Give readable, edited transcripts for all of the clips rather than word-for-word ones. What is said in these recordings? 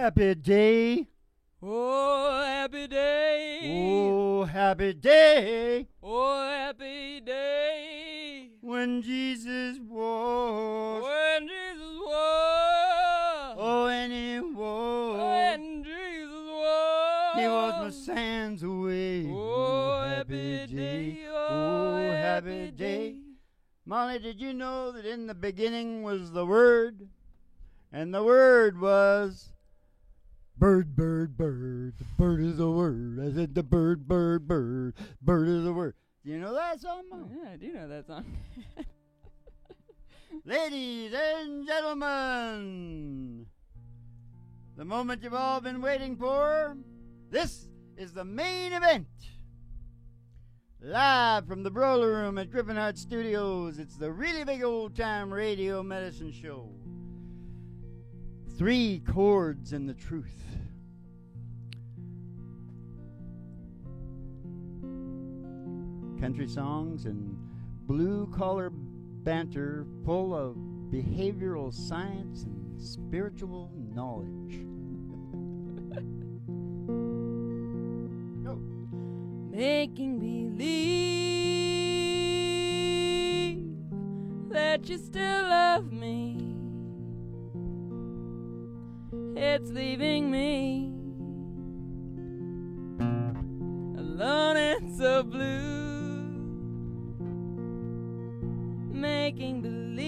happy day. Oh, happy day. Oh, happy day. Oh, happy day. When Jesus was. When Jesus was. Oh, and he was. When Jesus was. He was my sins away. Oh, happy day. Oh, happy day. Molly, did you know that in the beginning was the Word? And the Word was bird, bird, bird. The bird is the Word. I said the bird, bird, bird. Bird is the Word. Do you know that song, Mom? Yeah, I do know that song. Ladies and gentlemen, the moment you've all been waiting for, this is the main event. Live from the Broiler Room at Griffin Heart Studios, it's the Really Big Old Time Radio Medicine Show. 3 chords and the truth. Country songs and blue-collar banter full of behavioral science and spiritual knowledge. Go. Making believe that you still love me. It's leaving me alone and so blue. Making believe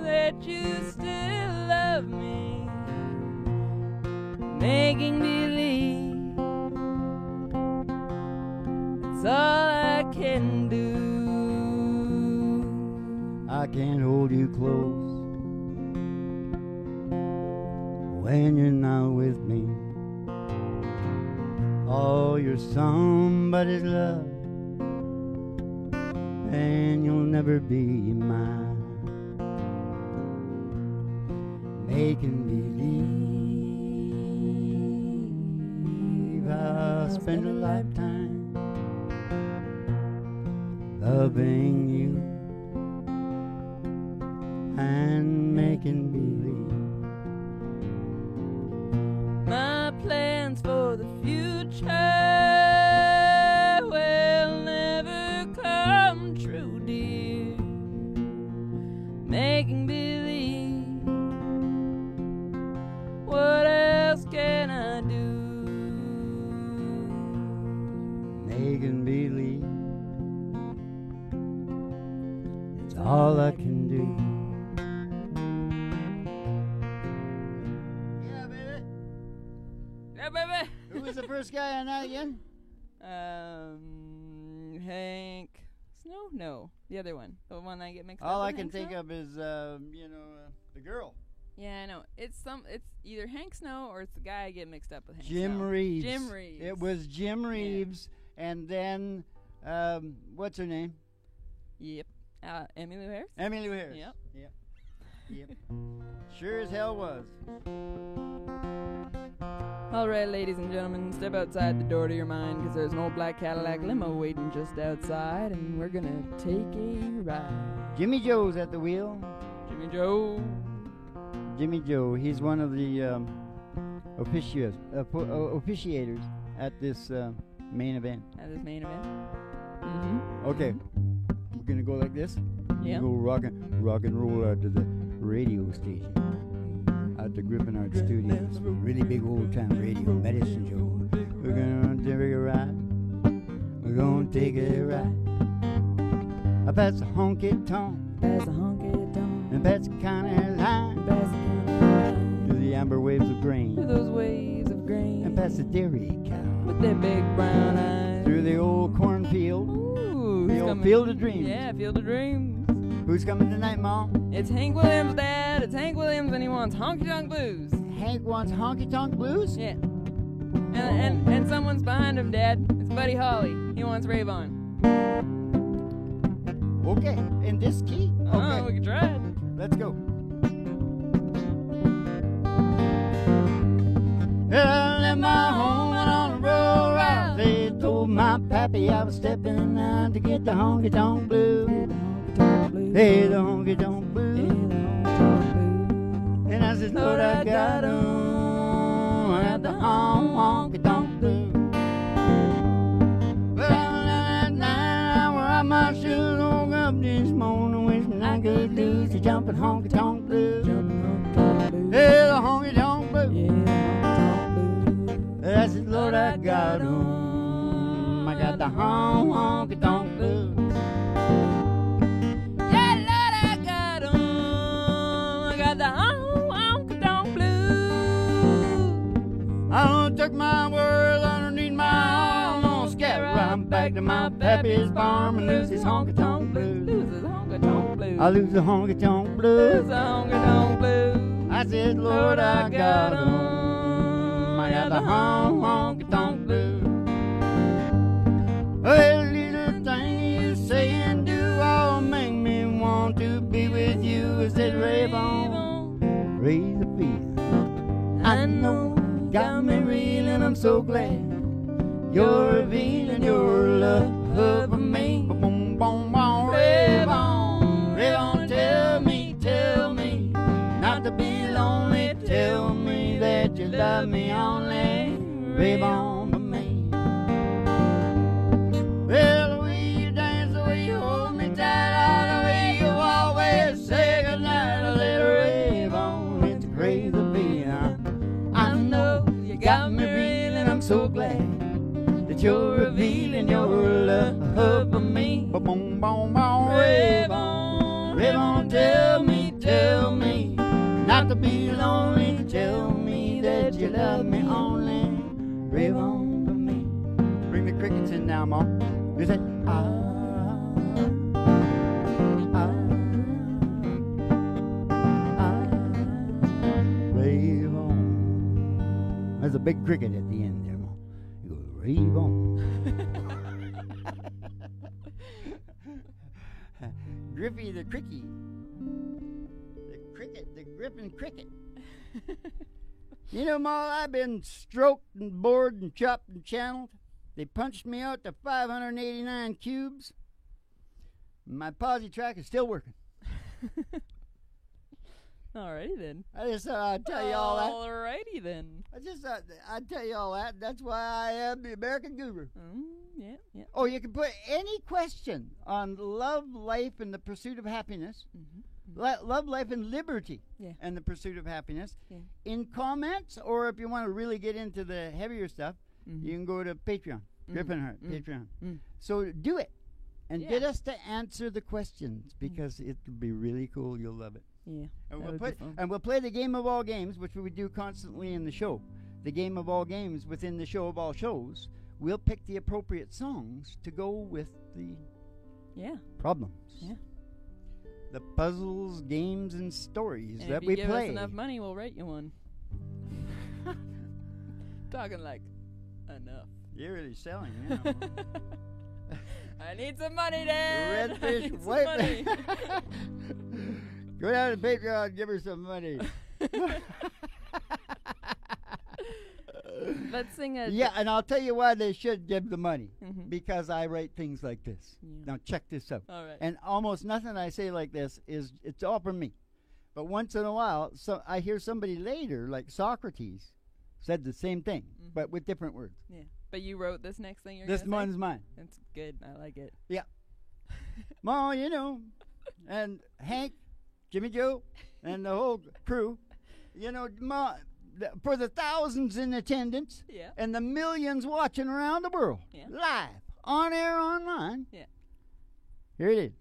that you still love me. Making believe that's all I can do. I can't hold you close when you're not with me. Oh, you're somebody's love, and you'll never be mine. Making believe I'll spend a lifetime loving you and making believe my plans for the future will never come true, dear. Making believe, what else can I do? making believe. It's all I can do. Yeah, baby. Yeah, baby. Who was the first guy on that again? Hank Snow? No, the other one. The one I get mixed up All with I can Hank think Snow? of is, the girl. Yeah, I know. It's either Hank Snow or it's the guy I get mixed up with Hank Jim Snow. Reeves. Jim Reeves. It was Jim Reeves, and then, what's her name? Yep. Emmylou Harris? Emmylou Harris. Yep. Yep. Sure as hell was. All right, ladies and gentlemen, step outside the door to your mind, because there's an old black Cadillac limo waiting just outside, and we're going to take a ride. Jimmy Joe's at the wheel. Jimmy Joe. Jimmy Joe, he's one of the officiators at this main event. At this main event. Mm-hmm. Okay, we're gonna go like this. Yeah. Go rock and roll out to the radio station, out to Griffin Art Studios. Really big old time radio medicine show. We're gonna take a ride. We're gonna take a ride. I pass a honky tonk. Pass a honky tonk. And pass the county line. Pass the county line. Through the amber waves of grain. Through those waves of grain. And past the dairy cow. With their big brown eyes. Through the old cornfield. Ooh, The who's old coming? Field of Dreams. Yeah, Field of Dreams. Who's coming tonight, Mom? It's Hank Williams, Dad. It's Hank Williams, and he wants honky tonk blues. Hank wants honky tonk blues? Yeah. And someone's behind him, Dad. It's Buddy Holly. He wants Rave On. Okay, in this key? Okay, Oh, we can try it. let's go. I left my home and on the road route. They told my pappy I was stepping out to get the honky tonk blues. Hey, the honky tonk blues. And I says, Lord, I got on. I got the honky tonk blues. Well, that night where I my shoes woke up this morning, wishing I could lose the jumping honky tonk blues. Yeah, the honky tonk blues. I said, Lord, I got 'em. I got the honky tonk blues. Yeah, Lord, I got 'em. I got the honky tonk blues. I done took my world underneath my arm. Gonna scatter right back to my pappy's farm and lose his honky tonk blues. Lose his honky tonk blues. I lose the honky tonk Lose blues. the honky tonk blues. I said, Lord, I got 'em. I got the honky tonk blues. Well, little thing you say and do all make me want to be with you. I said, rave on, raise the fear. I know, got me reeling. I'm so glad you're revealing your love for me. Boom, boom, boom, rave on, tell me not to be lonely. Tell me that you love me only. Rave on for me. Well, the way you dance, the way you hold me tight, the way you always say goodnight, I let her rave on. It's crazy feeling. I know you got me reeling. I'm so glad that you're revealing your love for me. Boom, boom, boom, rave on, tell me not to be lonely. Tell me that you love me only. Rave on for me. Bring the crickets in now, Mom. You say, rave on. There's a big cricket at the end there, Mom. You go, rave on. Griffey the Cricky. The Griffin Cricket. You know, Ma, I've been stroked and bored and chopped and channeled. They punched me out to 589 cubes. My posi track is still working. Alrighty then. I just thought I'd tell you all that. Alrighty then. I just thought I'd tell you all that. That's why I am the American Guru. Yeah. Oh, you can put any question on love, life, and the pursuit of happiness. Mm-hmm. Love, life, and liberty, Yeah. and the pursuit of happiness. Yeah. In comments, or if you want to really get into the heavier stuff, you can go to Patreon, Griffin Hart, Patreon. So do it, and get us to answer the questions, because it'll be really cool. You'll love it. Yeah. And we'll play the game of all games, which we do constantly in the show. The game of all games within the show of all shows. We'll pick the appropriate songs to go with the problems. Yeah. The puzzles, games, and stories And that if we you give play. us enough money, we'll write you one. Talking like enough. You're really selling now. I need some money, Dad. Redfish, I need some white. money. Go down to Patreon and give her some money. Let's sing a. Yeah, and I'll tell you why they should give the money. Mhm. Because I write things like this. Yeah. Now check this out. All right. And almost nothing I say like this it's all from me. But once in a while, so I hear somebody later, like Socrates, said the same thing, but with different words. Yeah. But you wrote this next thing you're This gonna say? one's mine. That's good. I like it. Yeah. Ma, you know, and Hank, Jimmy Joe, and the whole crew, you know, Ma, for the thousands in attendance Yeah. and the millions watching around the world, live, on air, online. Yeah. Here it is.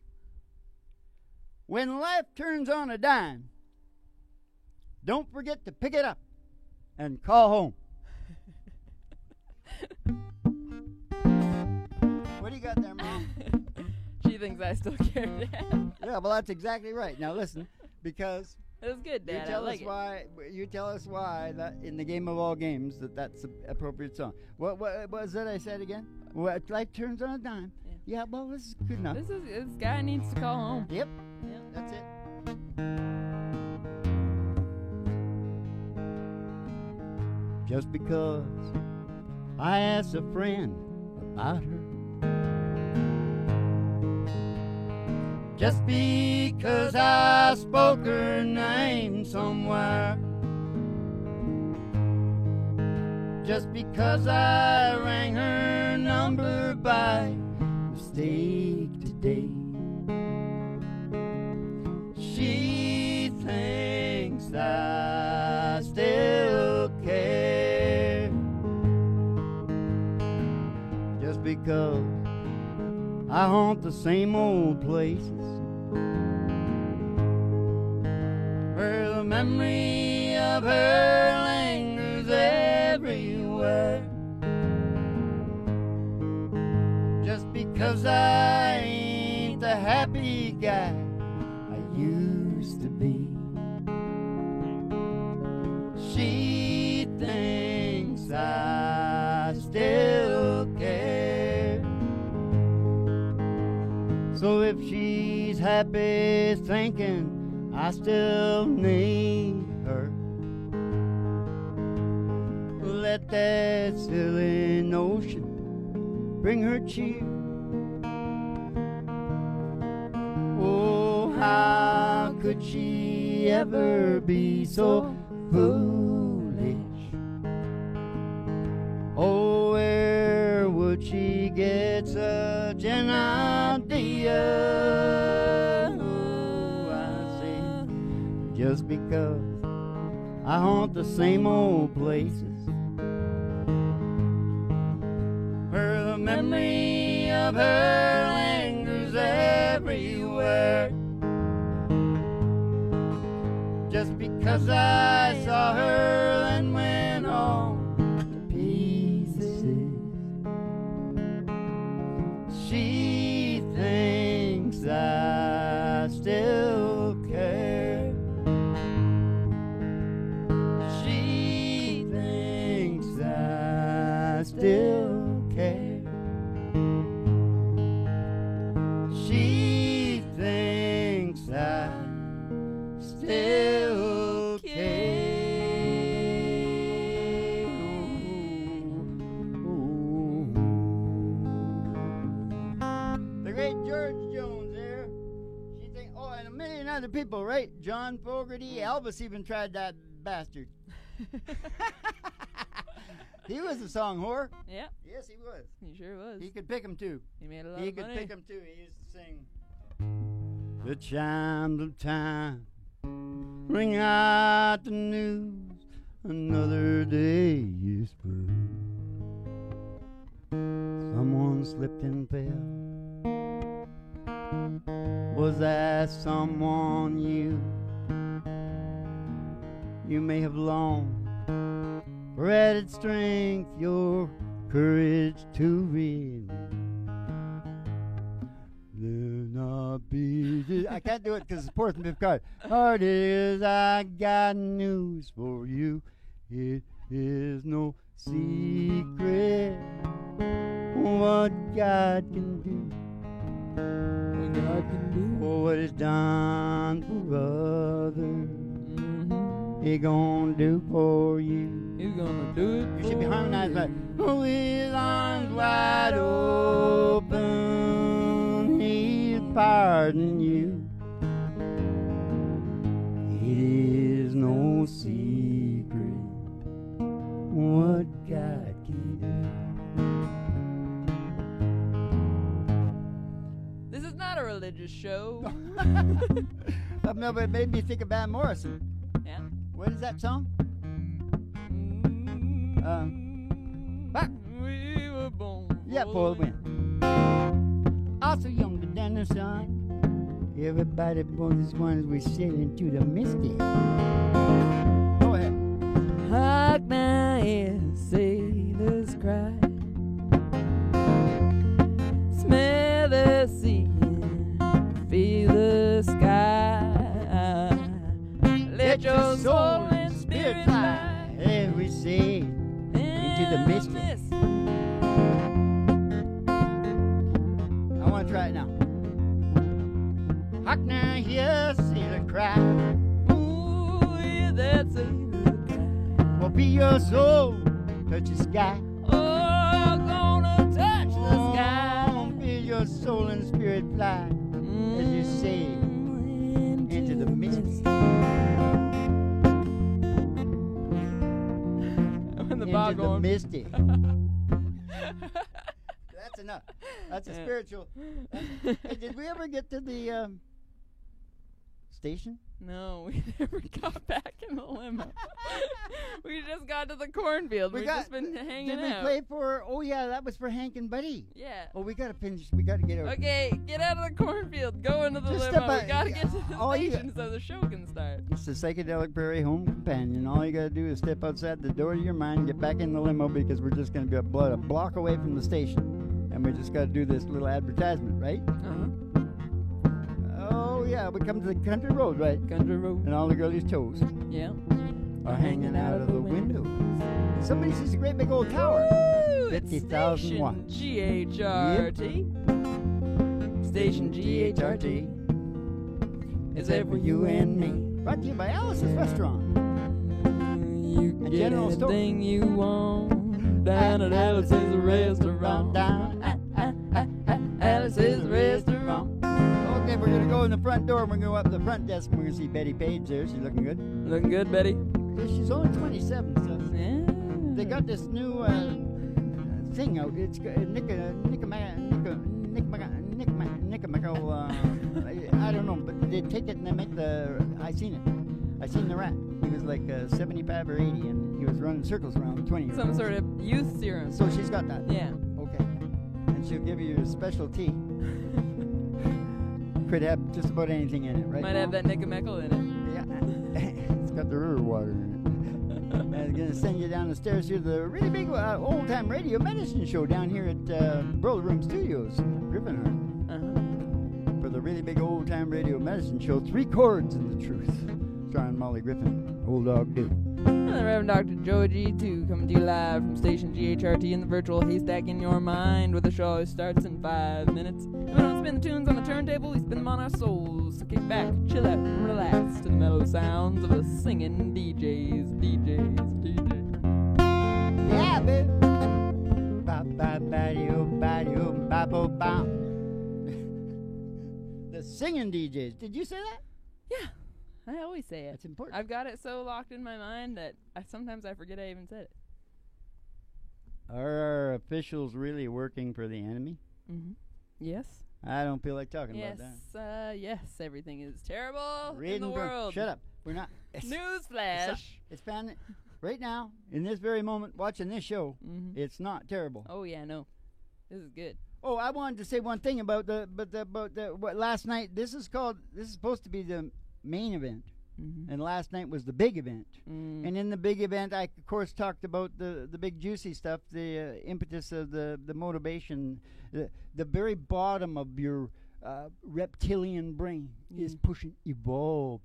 When life turns on a dime, don't forget to pick it up and call home. What do you got there, Mom? She thinks I still care, Dad. Yeah, well, that's exactly right. Now listen, because It was good, Dad. you tell I like us why. You tell us why that in the game of all games that's the appropriate song. What was that I said again? What life turns on a dime. Yeah, well, this is good enough. This guy needs to call home. Yep, Yeah. that's it. Just because I asked a friend about her just because I spoke her name somewhere, just because I rang her number by mistake today. She thinks I still care, just because I haunt the same old places where the memory of her lingers everywhere. Just because I ain't the happy guy I used to be, she thinks I still care. So if she's happy thinking I still need her, let that silly notion bring her cheer. Oh, how could she ever be so foolish? Oh, where would she get such an idea? Oh, I say, just because I haunt the same old places where the memory of her lingers everywhere. Just because I saw her and went all to pieces, she thinks I still care. She thinks I still care. She thinks I still care. The great George Jones there. She think, oh, and a million other people, right? John Fogerty, Elvis even tried that bastard. He was a song whore. Yeah. Yes, he was. He sure was. He could pick 'em too. He made a lot He of could money. pick 'em too. He used to sing. The chimes of time ring out the news. Another day is through. Someone slipped and fell. Was that someone you? You may have longed for added strength, your courage to read. There not be. I can't do it because it's fourth and fifth card. Heart is, I got news for you. It is no secret what God can do. What God can do. For what is done for others, He gonna do for you. He's gonna do it. You should be for harmonized you. like, with arms wide open, He'll pardon you. It is no secret what God can do. This is not a religious show. No, but it made me think of Van Morrison. Yeah. What is that song? We were born Yeah, for the wind. Also younger than the sun. Everybody born this one as we sail into the misty. Go ahead. Hark now, yes, sailors cry. Smell the sea, feel the sky. Let your soul and spirit fly. As we sail into the misty. I want to try it now. Hark now, hear sailor cry. Ooh, yeah, that's a cry. Will be your soul touch the sky. Oh, gonna touch the sky. Feel your soul and spirit fly as you say into the misty. When the Into bog the going. misty. That's enough. That's a Yeah. spiritual. Hey, did we ever get to the station? No, we never got back in the limo. We just got to the cornfield. We've just been hanging Did we out. play for? Oh yeah, that was for Hank and Buddy. Yeah. Oh, we gotta finish. We gotta get over. Okay, get out of the cornfield. Go into the Just limo. step out- We gotta get to the all you- station so the show can start. It's the Psychedelic Prairie Home Companion. All you gotta do is step outside the door of your mind, get back in the limo because we're just gonna be about a block away from the station, and we just gotta do this little advertisement, right? Uh-huh. Oh yeah, we come to the country road, right? Country road. And all the girlies' toes Yeah. are hanging out of the windows. Somebody sees a great big old tower. Woo! It's 50,000 Station watts. GHRT. Station GHRT. Is there for you and me? Brought to you by Alice's Restaurant. You can A get general store. anything you want down at Alice's Restaurant. Down at Alice's Restaurant. Okay, we're gonna go in the front door. We're gonna go up the front desk. We're gonna see Betty Page there. She's looking good. Looking good, Betty? She's only 27, so Yeah. they got this new thing out. It's I don't know, but they take it and they make the. I seen it. I seen the rat. He was like 75 or 80, and he was running circles around 20. Some sort of youth serum. So she's got that. Yeah. Okay. And she'll give you your special tea. Could have just about anything in it, right? Might have that Nickameckle in it. Yeah. It's got the river water in it. And it's going to send you down the stairs here to the really big old-time radio medicine show down here at Burl Room Studios, Griffinhart. Uh-huh. For the really big old-time radio medicine show, 3 Chords in the Truth, starring Molly Griffin, Old Dog Do. And the Reverend Dr. Joe G2 coming to you live from Station GHRT in the virtual haystack in your mind, where the show always starts in 5 minutes. And we don't spin the tunes on the turntable, we spin them on our souls. So kick back, chill out, and relax to the mellow sounds of the singing DJs. Yeah, baby. Ba-ba-ba-dee-oh-ba-dee-oh-ba-bo-bam. The singing DJs. Did you say that? Yeah, I always say it. That's important. I've got it so locked in my mind that sometimes I forget I even said it. Are our officials really working for the enemy? Mm-hmm. Yes. I don't feel like talking Yes. about that. Yes. Everything is terrible in Reading the from- world. Shut up. We're not. Newsflash. It's found right now, in this very moment, watching this show. Mm-hmm. It's not terrible. Oh yeah, no. This is good. Oh, I wanted to say one thing about what last night. This is supposed to be the main event, Mm-hmm. and last night was the big event. Mm. And in the big event, I of course talked about the big juicy stuff, the impetus of the motivation, the very bottom of your reptilian brain is pushing evolve,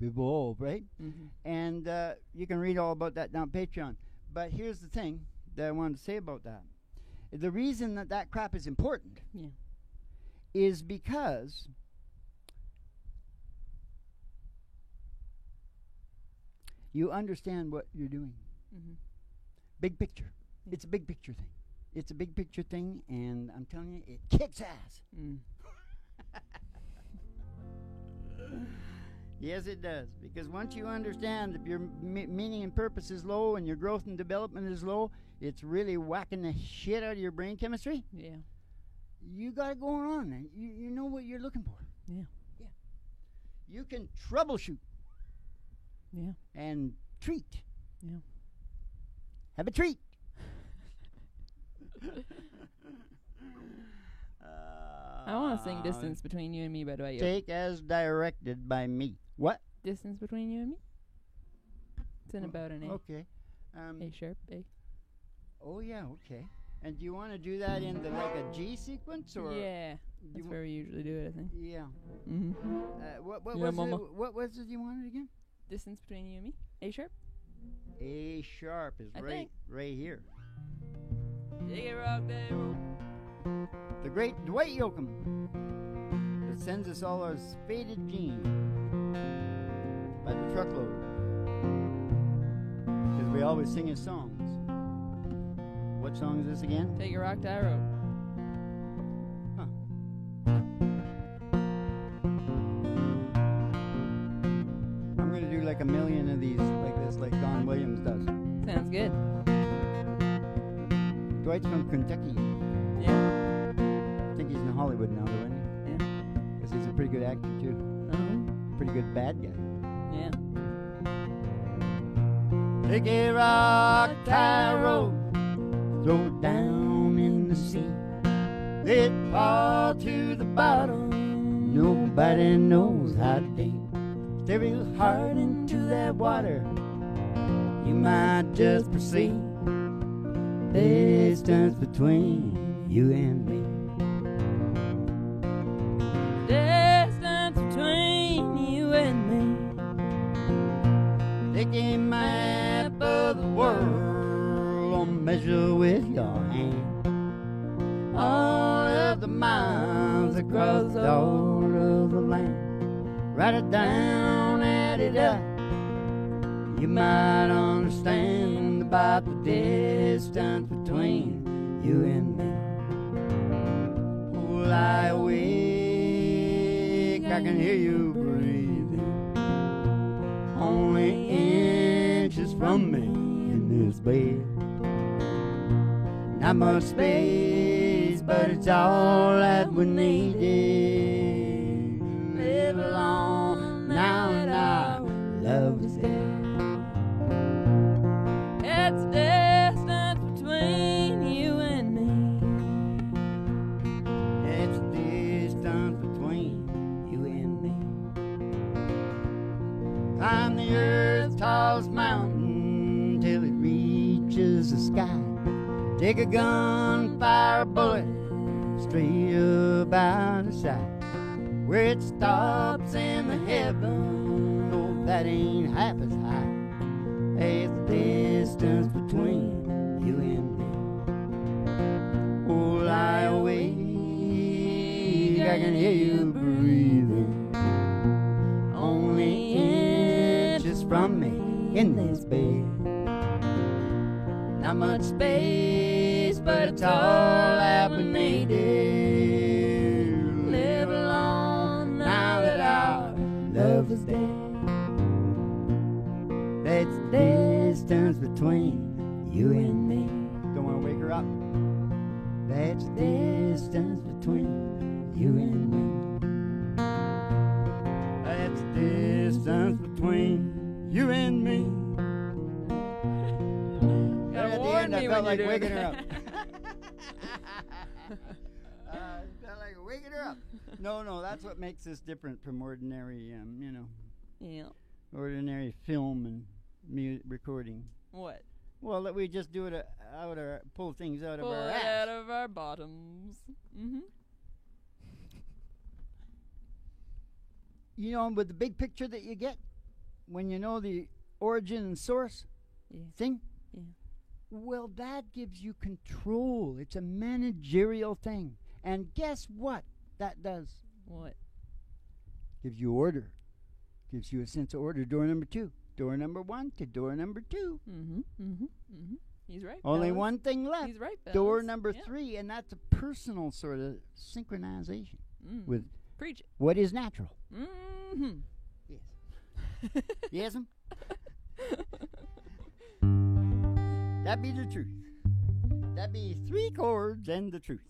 right? Mm-hmm. And you can read all about that down Patreon. But here's the thing that I wanted to say about that. The reason that crap is important is because you understand what you're doing. Mm-hmm. Big picture. Yeah. It's a big picture thing. It's a big picture thing, and I'm telling you, it kicks ass. Mm. Yes, it does. Because once you understand that your meaning and purpose is low and your growth and development is low, it's really whacking the shit out of your brain chemistry. Yeah. You got it going on. And you know what you're looking for. Yeah. Yeah. You can troubleshoot Yeah. and treat. Yeah. Have a treat. I want to sing Distance Between You and Me by Dwight Yoakam. Take as directed by me. What? Distance Between You and Me? It's in about an A. Okay. A sharp, A. Oh, yeah, okay. And do you want to do that in like a G sequence? Or Yeah. That's where we usually do it, I think. Yeah. Mm-hmm. What Yeah, was mama. it? What was it you wanted again? Distance Between You and Me? A sharp? A sharp is I right, think. right here. Dig it, rock, day, roll. The great Dwight Yoakam that sends us all our faded jeans by the truckload. Because we always sing his songs. What song is this again? Take a rock, die, road. Huh. Dwight's from Kentucky. Yeah. I think he's in Hollywood now, though, isn't he? Yeah. Because he's a pretty good actor, too. Pretty good bad guy. Yeah. Take a rock, tie a rope, throw it down in the sea. Let it fall to the bottom. Nobody knows how deep. Stare real hard into that water. You might just perceive the distance between you and me. Distance between you and me. Take a map of the world, measure with your hand all of the miles across all of the land. Write it down, add it up. You might understand about the distance between you and me. Oh, lie awake, I can hear you breathing. Only inches from me in this bed. Not much space, but it's all that we needed. Live along now and our love is dead. It's distance between you and me. It's the distance between you and me. Climb the earth's tallest mountain till it reaches the sky. Take a gun, fire a bullet straight up out the side. Where it stops in the heaven, oh, that ain't half as high. It's the distance between you and me. Oh, lie awake, I can hear you breathing. Only inches from me in this bed. Not much space, but it's all that we needed. Live along now that our love is dead. That's the distance between you and me. Don't want to wake her up. That's the distance between you and me. That's the distance between you and me. Gotta At the warn end, me I felt when like you're waking doing her up. that. Felt like waking her up. No, that's what makes this different from ordinary, Yeah. ordinary film and recording. What? Well, that we just do it pull things out Pull of our it ass. out of our bottoms. Mm-hmm. With the big picture that you get when you know the origin and source Yeah. thing. Yeah. Well, that gives you control. It's a managerial thing. And guess what that does? What? Gives you order. Gives you a sense of order. Door number 2. Door number 1 to door number 2. Mm-hmm. Mm-hmm. Mm-hmm. He's right. Only fellas. one thing left. He's right. Door fellas. number Yeah. 3, and that's a personal sort of synchronization with Preach it. what is natural. Mm-hmm. Yes. Yes'm? That be the truth. That be 3 chords and the truth.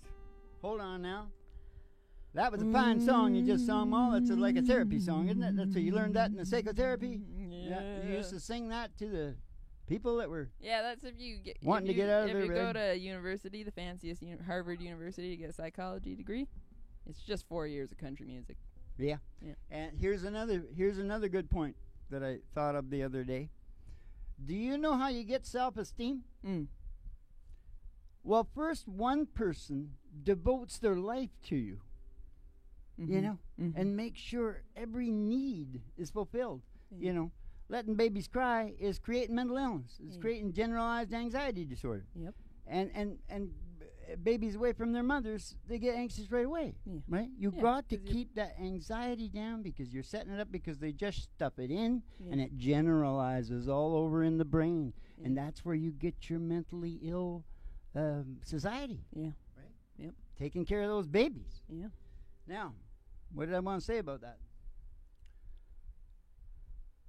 Hold on now. That was a fine song you just sung, Ma. That's like a therapy song, isn't it? That's you learned that in the psychotherapy. Yeah. You used to sing that to the people that were Yeah, that's if you get wanting to get out of if their you go bed. to university, the fanciest Harvard University, to get a psychology degree. It's just 4 years of country music. Yeah. Yeah. And here's another good point that I thought of the other day. Do you know how you get self-esteem? Mm. Well, first one person devotes their life to you, Mm-hmm. and make sure every need is fulfilled. Yeah. Letting babies cry is creating mental illness. It's Yeah. creating generalized anxiety disorder. Yep. And babies away from their mothers, they get anxious right away, Yeah. right? You've Yeah, got to 'cause you- keep that anxiety down because you're setting it up because they just stuff it in Yeah. and it generalizes all over in the brain. Yeah. And that's where you get your mentally ill society, Yeah. taking care of those babies. Yeah. Now, what did I want to say about that?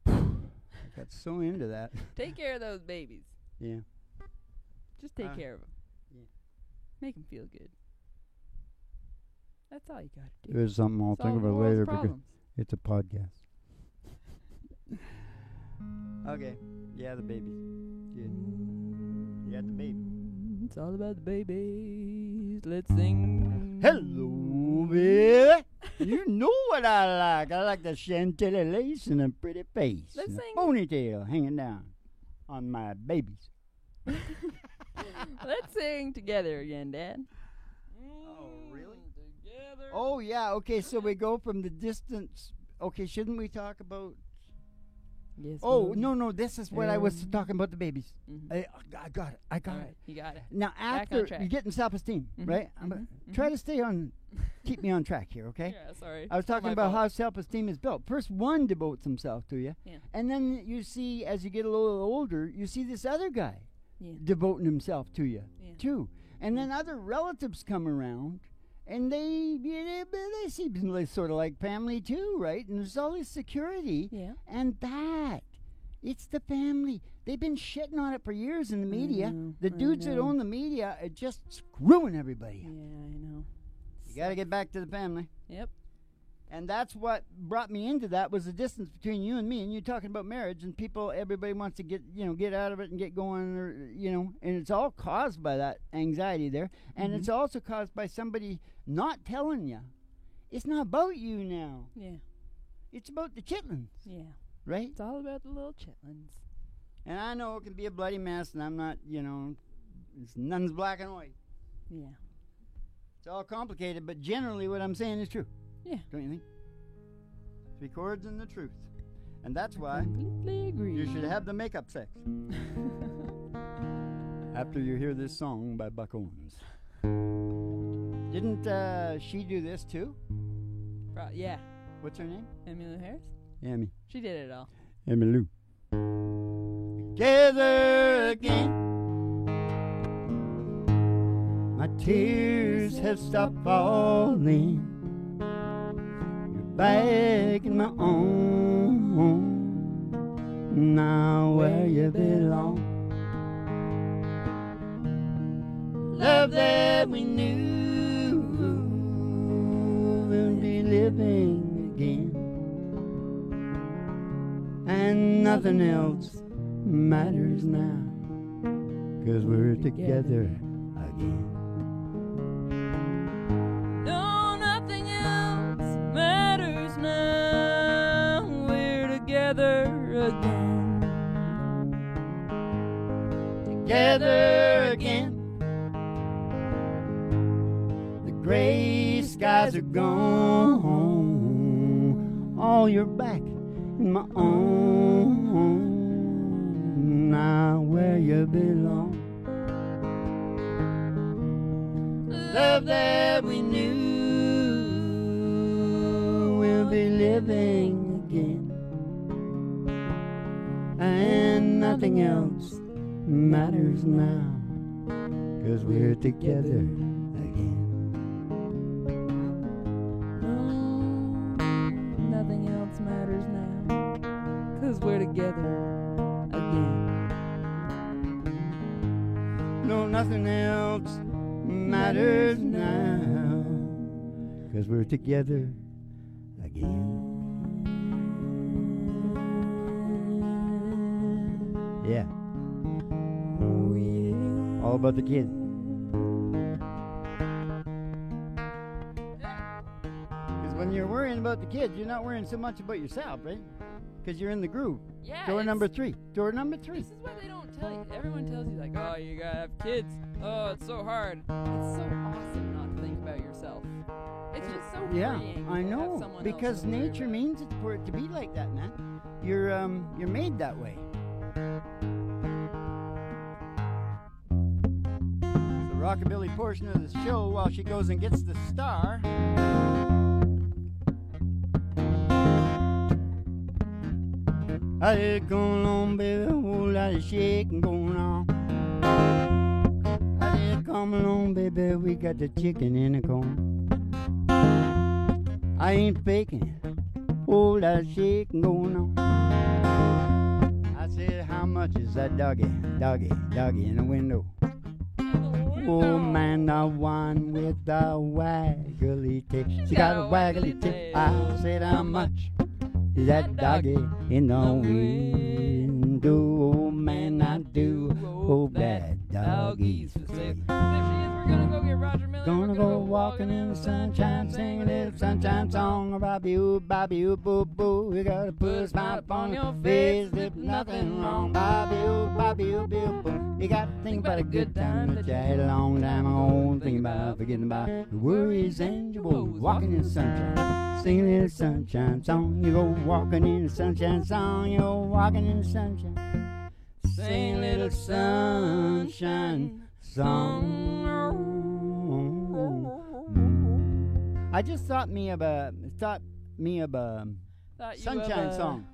I got so into that. Take care of those babies. Yeah. Just take Uh, care of them. yeah. Make him feel good. That's all you gotta do. There's something I'll Solve think the about world's later because problems. it's a podcast. Okay. Yeah, the babies. Yeah, the baby. It's all about the babies. Let's sing. Hello, baby. You know what I like. I like the Chantilly lace and a pretty face. Let's and a sing. ponytail hanging down on my babies. Let's sing together again, Dad. Oh, really? Together. Oh, yeah. Okay, so we go from the distance. Okay, shouldn't we talk about... Yes. Oh, no. This is what I was Um, talking about the babies. Mm-hmm. I got it. I got All it. right, you got it. Now, on after track. you're getting self-esteem, Mhm, right? mhm, Try mhm. to stay on... Keep me on track here, okay? Yeah, sorry. I was talking My about fault. how self-esteem is built. First, one devotes himself to you, Yeah. and then you see, as you get a little older, you see this other guy Yeah. devoting himself to you, Yeah. too. And then other relatives come around, and they seem sort of like family, too, right? And there's all this security, Yeah. and it's the family. They've been shitting on it for years in the media. know, The I dudes that know. own the media are just screwing everybody. Yeah, I know. You got to get back to the family. Yep. And that's what brought me into that was the distance between you and me. And you're talking about marriage, and everybody wants to get out of it and get going, or, and it's all caused by that anxiety there. And it's also caused by somebody not telling you. It's not about you now. Yeah. It's about the chitlins, Yeah. right? It's all about the little chitlins. And I know it can be a bloody mess, and I'm not, none's black and white. Yeah. It's all complicated, but generally what I'm saying is true. Yeah. Don't you think? 3 chords and the truth. And that's why Completely agree. you should have the makeup sex after you hear this song by Buck Owens. Didn't she do this too? Yeah. What's her name? Emmylou Harris? Emmy. She did it all. Emmylou. Together again. My tears have stopped falling. You're back in my arms. Now where you belong. Love that we knew will be living again. And nothing else matters now, 'cause we're together again. No, nothing else matters now. We're together again. Together again. The gray skies are gone. All you're back in my arms. Now where you belong. Love that we knew will be living again. And nothing else matters now, 'cause we're together again. Nothing else matters now. 'Cause we're together again. No, nothing else matters now, 'cause we're together again. Yeah, Oh, yeah. all about the kid. Because when you're worrying about the kids, you're not worrying so much about yourself, right? Because you're in the groove. Yeah. Door it's- number 3. Door number 3. This is what they don't tell you. Everyone tells you, like, oh, you gotta have kids. Oh, it's so hard. It's so awesome not to think about yourself. It's just so Yeah, freeing I to have know. someone Because else to worry nature about. means it for it to be like that, man. You're made that way. The rockabilly portion of the show while she goes and gets the star. How's it going on, baby? A whole lot of shaking going on. How's it coming on, baby? We got the chicken in the corn. I ain't faking. Whole lot of shaking going on. I said, how much is that doggy in the window? old man, the one with the waggly tail. She got a waggly tail. I said, how much is that doggy in the window? Old man, I do hope that doggy's for sale. We're gonna go get Roger Miller. Gonna go walking in the sunshine, sing a little sunshine song. Bobby, ooh, boo, boo. You gotta put a smile upon your face. There's nothing wrong. Bobby, ooh, boo, boo. You gotta think about a good time that you had a long time ago. Think about forgetting about the worries and your woes. Walking in the sunshine, sing a little sunshine song. You go walking in the sunshine song. You go walking in the sunshine. Sing a little sunshine song. I just thought me of a sunshine song.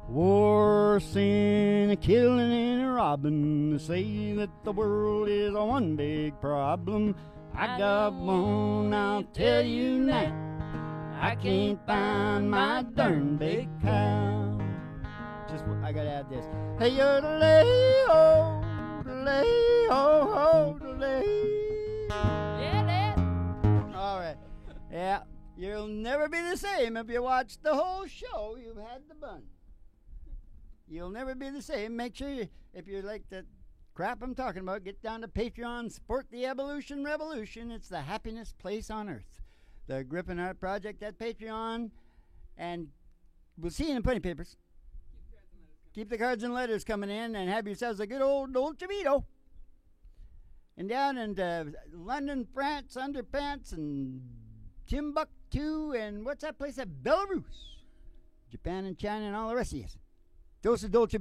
War, sin, a killing, and a robbing. They say that the world is a one big problem. I got one, I'll tell you now. I can't find my darn big cow. Just, I gotta add this. Hey, you're the lay-ho, Yeah, Dad. All right. Yeah, you'll never be the same if you watch the whole show. You've had the bun. You'll never be the same. Make sure you, if you like the crap I'm talking about, get down to Patreon, support the Evolution Revolution. It's the happiness place on earth. The Griffin Art Project at Patreon. And we'll see you in the Putty Papers. Keep the cards and letters coming in, and have yourselves a good old Dolce Vito. And down in London, France, Underpants, and Timbuktu, and what's that place at Belarus? Japan and China and all the rest of you. Dolce Vito.